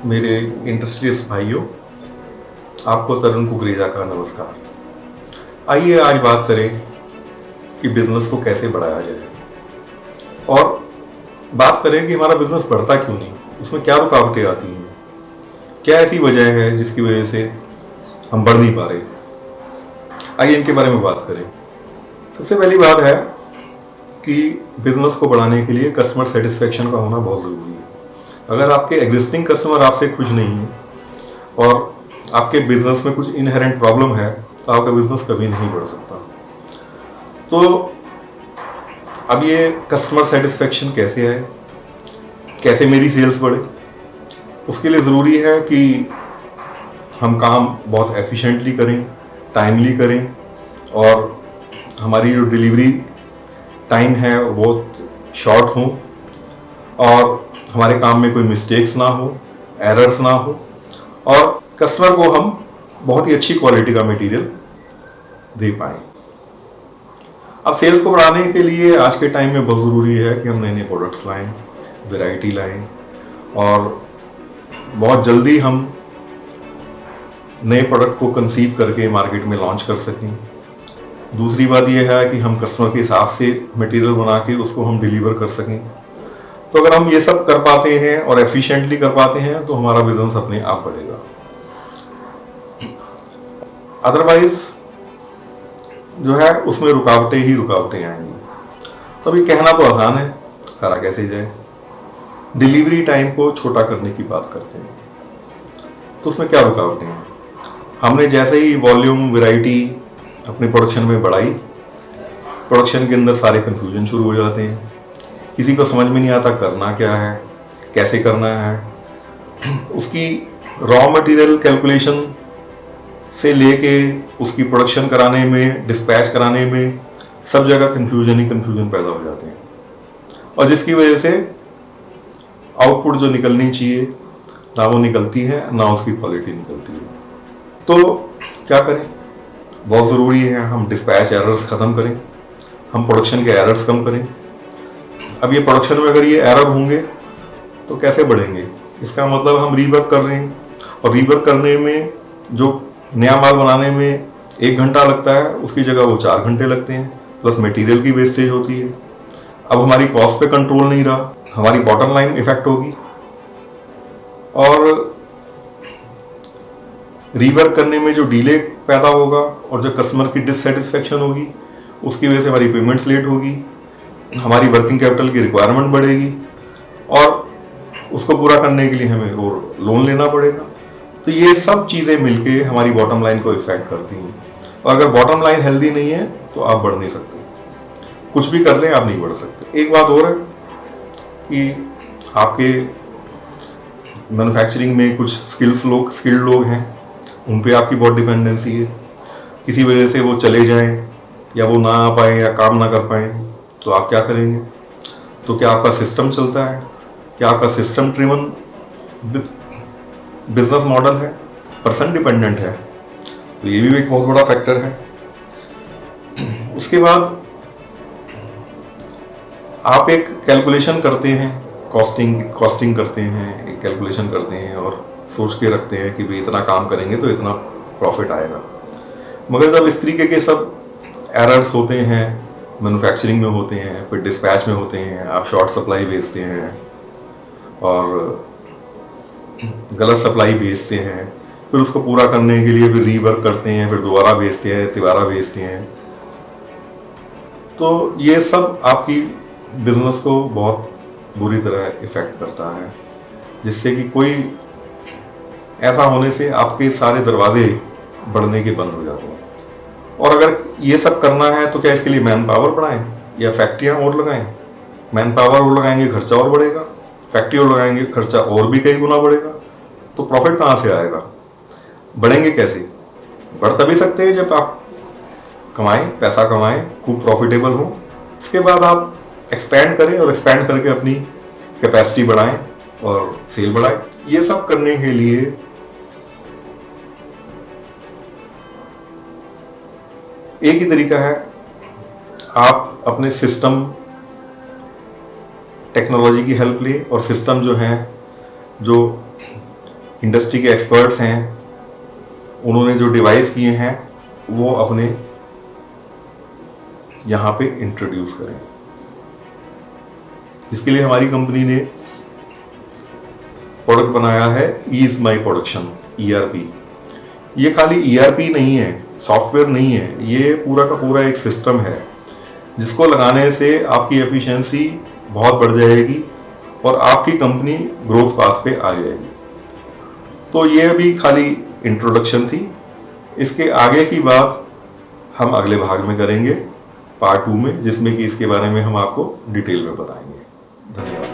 मेरे इंडस्ट्रियलिस्ट भाइयों, आपको तरुण कुकरेजा का नमस्कार। आइए आज बात करें कि बिजनेस को कैसे बढ़ाया जाए और बात करें कि हमारा बिजनेस बढ़ता क्यों नहीं, उसमें क्या रुकावटें आती हैं, क्या ऐसी वजह है जिसकी वजह से हम बढ़ नहीं पा रहे। आइए इनके बारे में बात करें। सबसे पहली बात है कि बिजनेस को बढ़ाने के लिए कस्टमर सेटिस्फेक्शन का होना बहुत ज़रूरी है। अगर आपके एग्जिस्टिंग कस्टमर आपसे खुश नहीं है और आपके बिजनेस में कुछ इनहेरेंट प्रॉब्लम है तो आपका बिजनेस कभी नहीं बढ़ सकता। तो अब ये कस्टमर सेटिस्फेक्शन कैसे है, कैसे मेरी सेल्स बढ़े, उसके लिए ज़रूरी है कि हम काम बहुत एफिशिएंटली करें, टाइमली करें और हमारी जो डिलीवरी टाइम है वो बहुत शॉर्ट हो और हमारे काम में कोई मिस्टेक्स ना हो, एरर्स ना हो और कस्टमर को हम बहुत ही अच्छी क्वालिटी का मटेरियल दे पाएँ। अब सेल्स को बढ़ाने के लिए आज के टाइम में बहुत ज़रूरी है कि हम नए नए प्रोडक्ट्स लाएं, वैरायटी लाएं और बहुत जल्दी हम नए प्रोडक्ट को कंसीव करके मार्केट में लॉन्च कर सकें। दूसरी बात यह है कि हम कस्टमर के हिसाब से मटेरियल बना के उसको हम डिलीवर कर सकें। तो अगर हम ये सब कर पाते हैं और एफिशिएंटली कर पाते हैं तो हमारा बिजनेस अपने आप बढ़ेगा। अदरवाइज जो है उसमें रुकावटें ही रुकावटें आएंगी। तो अभी कहना तो आसान है, करा कैसे जाए। डिलीवरी टाइम को छोटा करने की बात करते हैं तो उसमें क्या रुकावटें हैं। हमने जैसे ही वॉल्यूम वैरायटी अपने प्रोडक्शन में बढ़ाई, प्रोडक्शन के अंदर सारे कंफ्यूजन शुरू हो जाते हैं। किसी को समझ में नहीं आता करना क्या है, कैसे करना है। उसकी रॉ मटेरियल कैलकुलेशन से लेके उसकी प्रोडक्शन कराने में, डिस्पैच कराने में सब जगह कंफ्यूजन ही कंफ्यूजन पैदा हो जाते हैं और जिसकी वजह से आउटपुट जो निकलनी चाहिए ना वो निकलती है, ना उसकी क्वालिटी निकलती है। तो क्या करें, बहुत ज़रूरी है हम डिस्पैच एरर्स ख़त्म करें, हम प्रोडक्शन के एरर्स कम करें। अब ये प्रोडक्शन में अगर ये एरर होंगे तो कैसे बढ़ेंगे, इसका मतलब हम रीवर्क कर रहे हैं और रीवर्क करने में जो नया माल बनाने में 1 घंटा लगता है उसकी जगह वो 4 घंटे लगते हैं, प्लस मटेरियल की वेस्टेज होती है। अब हमारी कॉस्ट पे कंट्रोल नहीं रहा, हमारी बॉटम लाइन इफेक्ट होगी और रीवर्क करने में जो डिले पैदा होगा और जो कस्टमर की डिससेटिस्फेक्शन होगी उसकी वजह से हमारी पेमेंट्स लेट होगी, हमारी वर्किंग कैपिटल की रिक्वायरमेंट बढ़ेगी और उसको पूरा करने के लिए हमें और लोन लेना पड़ेगा। तो ये सब चीज़ें मिलके हमारी बॉटम लाइन को इफेक्ट करती हैं और अगर बॉटम लाइन हेल्दी नहीं है तो आप बढ़ नहीं सकते, कुछ भी कर लें आप नहीं बढ़ सकते। एक बात और है कि आपके मैन्युफैक्चरिंग में कुछ स्किल्ड लोग हैं, उन पे आपकी बहुत डिपेंडेंसी है। किसी वजह से वो चले जाएं या वो ना आ पाएँ या काम ना कर पाएँ तो आप क्या करेंगे। तो क्या आपका सिस्टम चलता है, क्या आपका सिस्टम ड्रिवन बिजनेस मॉडल है, पर्सन डिपेंडेंट है, तो ये भी एक बहुत बड़ा फैक्टर है। उसके बाद आप एक कैलकुलेशन करते हैं, कॉस्टिंग करते हैं, एक कैलकुलेशन करते हैं और सोच के रखते हैं कि भाई इतना काम करेंगे तो इतना प्रॉफिट आएगा। मगर जब इस तरीके के सब एरर्स होते हैं, मैन्युफैक्चरिंग में होते हैं, फिर डिस्पैच में होते हैं, आप शॉर्ट सप्लाई बेचते हैं और गलत सप्लाई बेचते हैं, फिर उसको पूरा करने के लिए फिर रीवर्क करते हैं, फिर दोबारा बेचते हैं, तिबारा बेचते हैं, तो ये सब आपकी बिजनेस को बहुत बुरी तरह इफेक्ट करता है, जिससे कि कोई ऐसा होने से आपके सारे दरवाजे बढ़ने के बंद हो जाते हैं। और अगर ये सब करना है तो क्या इसके लिए मैन पावर बढ़ाएं या फैक्ट्रियां और लगाएं। मैन पावर और लगाएंगे खर्चा और बढ़ेगा, फैक्ट्री और लगाएंगे खर्चा और भी कई गुना बढ़ेगा, तो प्रॉफिट कहाँ से आएगा, बढ़ेंगे कैसे। बढ़ तभी सकते हैं जब आप कमाएं, पैसा कमाएं, खूब प्रॉफिटेबल हो, उसके बाद आप एक्सपैंड करें और एक्सपैंड करके अपनी कैपेसिटी बढ़ाएं और सेल बढ़ाएं। ये सब करने के लिए एक ही तरीका है, आप अपने सिस्टम टेक्नोलॉजी की हेल्प लें और सिस्टम जो है, जो इंडस्ट्री के एक्सपर्ट्स हैं, उन्होंने जो डिवाइस किए हैं वो अपने यहाँ पे इंट्रोड्यूस करें। इसके लिए हमारी कंपनी ने प्रोडक्ट बनाया है ईज माई प्रोडक्शन, ERP। ये खाली ERP नहीं है, सॉफ्टवेयर नहीं है, ये पूरा का पूरा एक सिस्टम है जिसको लगाने से आपकी एफिशिएंसी बहुत बढ़ जाएगी और आपकी कंपनी ग्रोथ पाथ पे आ जाएगी। तो ये भी खाली इंट्रोडक्शन थी। इसके आगे की बात हम अगले भाग में करेंगे, पार्ट 2 में, जिसमें कि इसके बारे में हम आपको डिटेल में बताएंगे। धन्यवाद।